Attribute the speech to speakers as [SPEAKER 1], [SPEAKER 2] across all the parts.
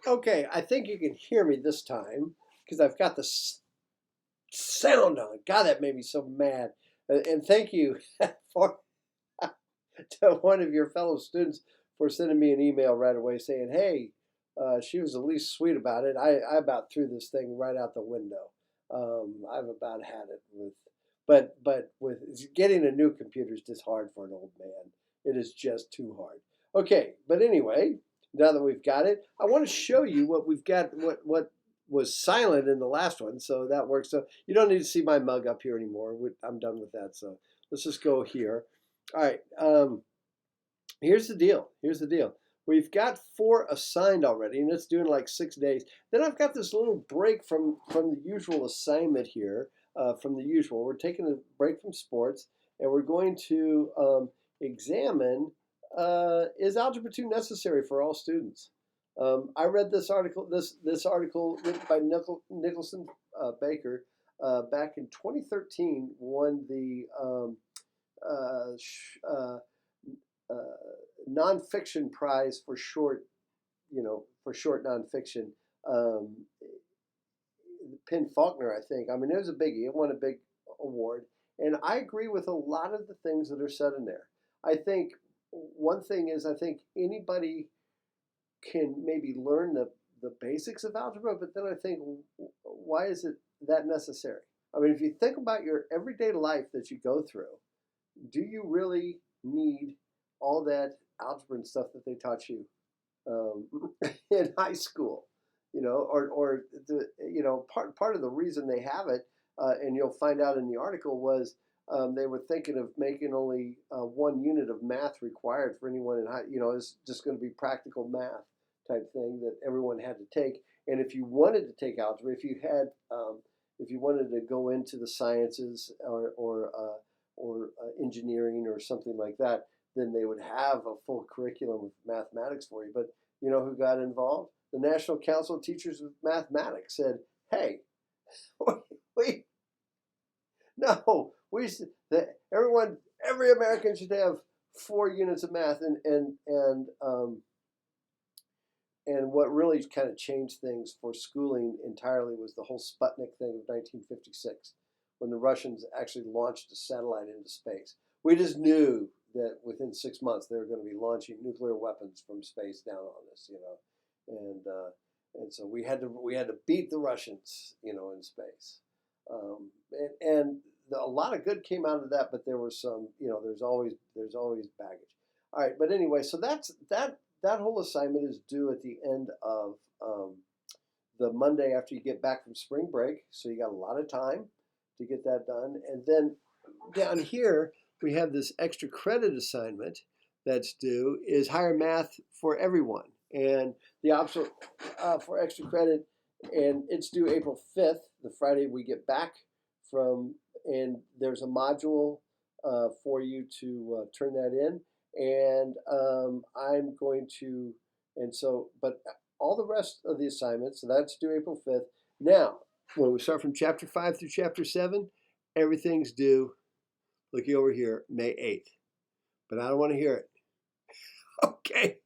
[SPEAKER 1] Okay, I think you can hear me this time because I've got the sound on. God, that made me so mad. And thank you for to one of your fellow students for sending me an email right away saying, "Hey, she was at least sweet about it." I about threw this thing right out the window. I've about had it with, but with getting a new computer is just hard for an old man. It is just too hard. Okay, but anyway, now that we've got it, I want to show you what we've got. What was silent in the last one, so that works. So you don't need to see my mug up here anymore. I'm done with that. So let's just go here. All right. Here's the deal. Here's the deal. We've got 4 assigned already, and it's doing like 6 days. Then I've got this little break from the usual assignment here. From the usual, we're taking a break from sports, and we're going to examine is Algebra 2 necessary for all students? I read this article. This article written by Nicholson Baker back in 2013 won the uh, uh, nonfiction prize for short, for short nonfiction. Um, Penn Faulkner, I think. I mean, it was a biggie. It won a big award, and I agree with a lot of the things that are said in there. I think one thing is I think anybody can maybe learn the basics of algebra, but then I think why is it that necessary? I mean, if you think about your everyday life that you go through, do you really need all that algebra and stuff that they taught you um, in high school? Or part of the reason they have it, and you'll find out in the article was they were thinking of making only 1 unit of math required for anyone in high. It's just going to be practical math type thing that everyone had to take. And if you wanted to take algebra, if you wanted to go into the sciences or engineering or something like that, then they would have a full curriculum of mathematics for you. But you know who got involved? The National Council of Teachers of Mathematics said, "Hey, we no, every American should have 4 units of math." And what really kind of changed things for schooling entirely was the whole Sputnik thing of 1956, when the Russians actually launched a satellite into space. We just knew that within 6 months they were going to be launching nuclear weapons from space down on us, and so we had to beat the Russians, in space, and a lot of good came out of that, but there was some, there's always baggage. All right, but anyway, so that whole assignment is due at the end of the Monday after you get back from spring break. So you got a lot of time to get that done. And then down here, we have this extra credit assignment that's due is higher math for everyone. And the option for extra credit, and it's due April 5th, the Friday we get back from, and there's a module for you to turn that in. And I'm going to, and so, but all the rest of the assignments, so that's due April 5th. Now, when we start from chapter 5 through chapter 7, everything's due, looking over here, May 8th. But I don't want to hear it. Okay.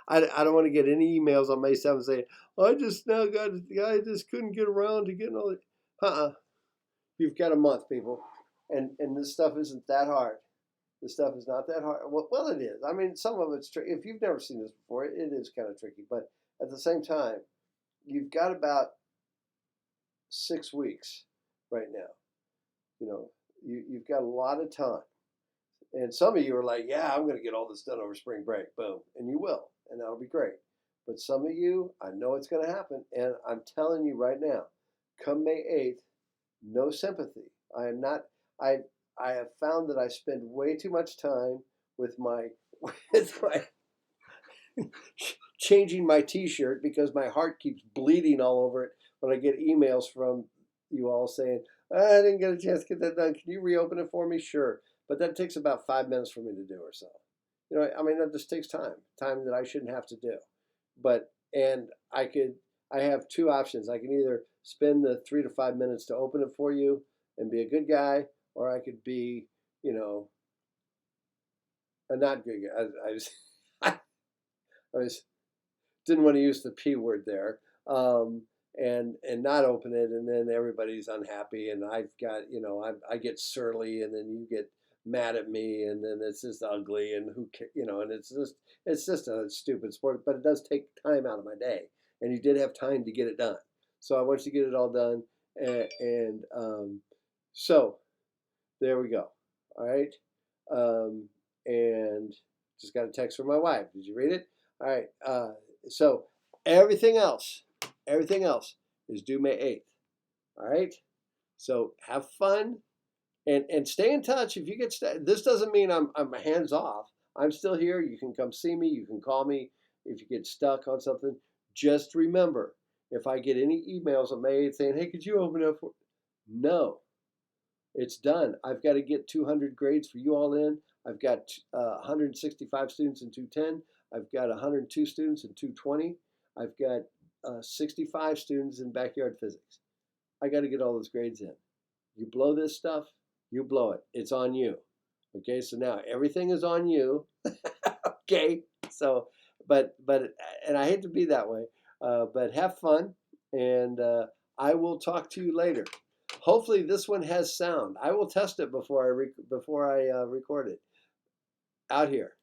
[SPEAKER 1] I don't want to get any emails on May 7th saying, I just couldn't get around to getting all it. You've got a month, people. And this stuff isn't that hard. This stuff is not that hard. Well, it is. I mean, some of it's tricky. If you've never seen this before, it is kind of tricky. But at the same time, you've got about 6 weeks right now. You've got a lot of time. And some of you are like, yeah, I'm going to get all this done over spring break. Boom. And you will. And that'll be great. But some of you, I know it's going to happen. And I'm telling you right now, come May 8th, no sympathy. I am not, I have found that I spend way too much time with my, with my, changing my t-shirt because my heart keeps bleeding all over it when I get emails from you all saying, I didn't get a chance to get that done. Can you reopen it for me? Sure. But that takes about 5 minutes for me to do or so. I mean, that just takes time that I shouldn't have to do. But, and I have 2 options. I can either spend the 3 to 5 minutes to open it for you and be a good guy, or I could be, a not good guy. I was didn't want to use the P word there, and not open it, and then everybody's unhappy, and I've got, I get surly, and then you get mad at me, and then it's just ugly, and and it's just a stupid sport, but it does take time out of my day, and you did have time to get it done, so I want you to get it all done, and so there we go. All right, and just got a text from my wife. Did you read it? All right. So everything else is due May 8th. All right. So have fun and stay in touch. If you get this doesn't mean I'm hands off. I'm still here. You can come see me. You can call me if you get stuck on something. Just remember, if I get any emails on May 8th saying, "Hey, could you open up for?" No, it's done. I've got to get 200 grades for you all in. I've got 165 students in 210. I've got 102 students in 220. I've got 65 students in backyard physics. I got to get all those grades in. You blow this stuff, you blow it. It's on you. Okay, so now everything is on you. Okay, so and I hate to be that way, but have fun, and I will talk to you later. Hopefully this one has sound. I will test it before I record it out here.